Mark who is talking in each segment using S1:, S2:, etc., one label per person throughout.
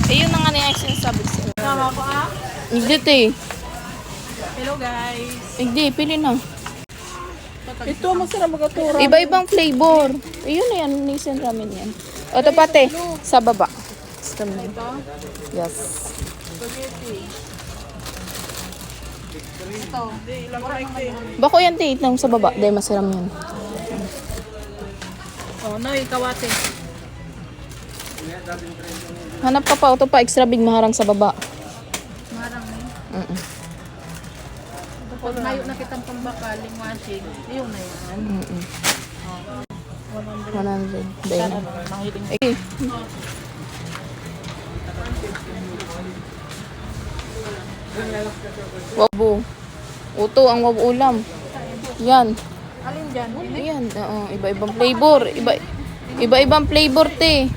S1: Ayun na nga niya yung sinasabi sa'yo.
S2: Tama ko ah.
S1: Hindi, te.
S2: Hello guys.
S1: Hindi, pili na.
S2: Ito, masarap magatura.
S1: Iba-ibang flavor. Ayun na yan, Nissan ramen yan. O, ito pate, sa baba.
S2: Ito.
S1: Yes.
S2: Spaghetti. Ito. Ilang like
S1: Bako yan, te, itong sa baba. Dahil masiram yan.
S2: Oh, no, kawate.
S1: Hanap ka pa, ito pa, extra big maharang sa baba.
S2: Marang eh. Pag mayo na kitang pambakaling washing, yun na yan.
S1: 100. Dahil na.
S2: Mahiling.
S1: Okay. Wabu. Uto ang wabu ulam. Yan.
S2: Alin dyan?
S1: Ayan, oo, iba-ibang flavor. Iba-ibang flavor, te.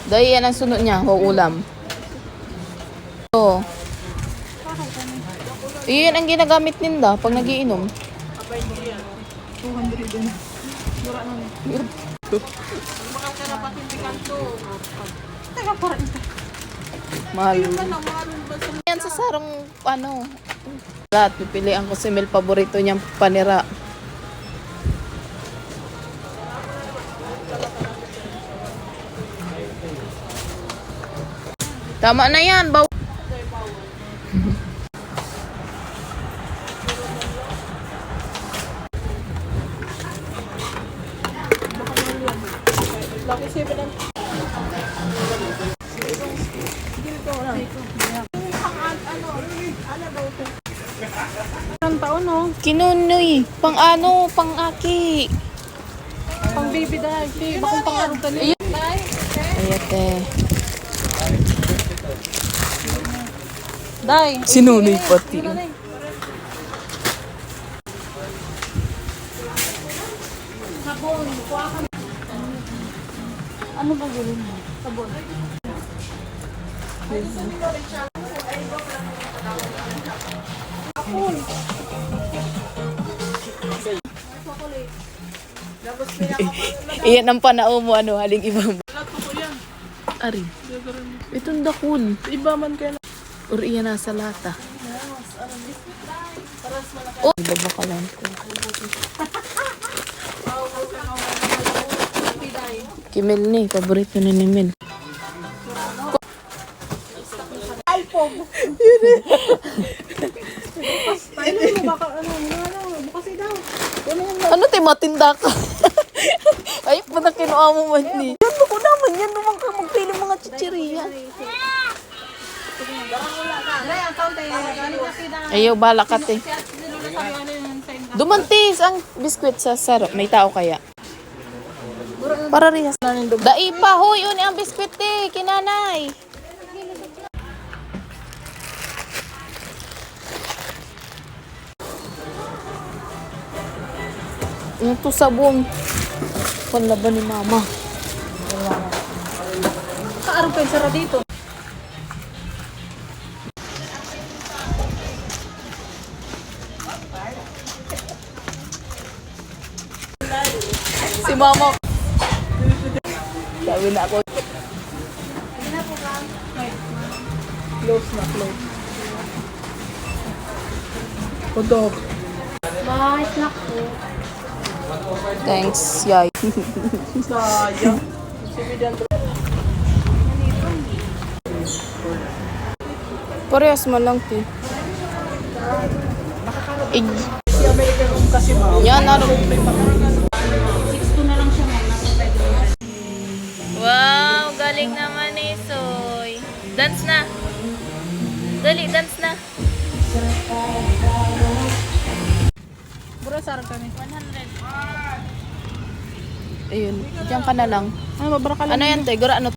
S1: Dahil yan ang sunod niya, ulam. Oo. Iyan ang ginagamit ninda pag nagiinom.
S2: 200 din. Mura na ni. Bakal ka na patindikan to. Teka, parang ito.
S1: Mahal.
S2: Mahal ba sa...
S1: Yan sa sarong, ano. Lahat, pipilian ko si Mel, paborito niyang panira. Tama na yan, baw.
S2: Laki 7 ang... Ang taon no?
S1: Kinunoy, pang ano, pang aki.
S2: Pang baby dahil. Bakong pangarong ka niya.
S1: Ayate.
S2: Day.
S1: Sinunoy pati.
S2: Sabon. Kuha ka. Ano ba gawin mo? Sabon.
S1: Iyan ang panao mo, ano, haling ibang. Ari. Itong dakul.
S2: Iba man kayo.
S1: Or iyan nasa lata. Oh, ibaba ka lang ko. Kimel ni, paborito ni Mel.
S2: Alpog. Tayo mo baka bukas daw.
S1: Ano te, matinda ka? Ay, pala kinuha mo man ni. Yan, bako naman yan. Naman ka magpili mga chichiriya. Ayaw, bala ka te. Dumantis ang biskwit sa sarap. May tao kaya? Para rihas na nindog. Dai pa, huy, yun ang biskwit te. Kinanay. Ito sabon. Panlaban ni mama.
S2: Kaarong kayo sara dito.
S1: Si mama. Sabi na ako.
S2: Close na, close. Kodok. Bye, snack po.
S1: Thanks, yay.
S2: Sayang.
S1: Parehas man lang, ti.
S2: Si American kasi ba?
S1: Yan, ano. Wow, galing naman ni Soy. Dance na. Dali, dance na.
S2: Bura sarang kami.
S1: 100. Ayun, diyan ka na lang.
S2: Ano, babara ka lang.
S1: Ano yan, te? Gara, ano?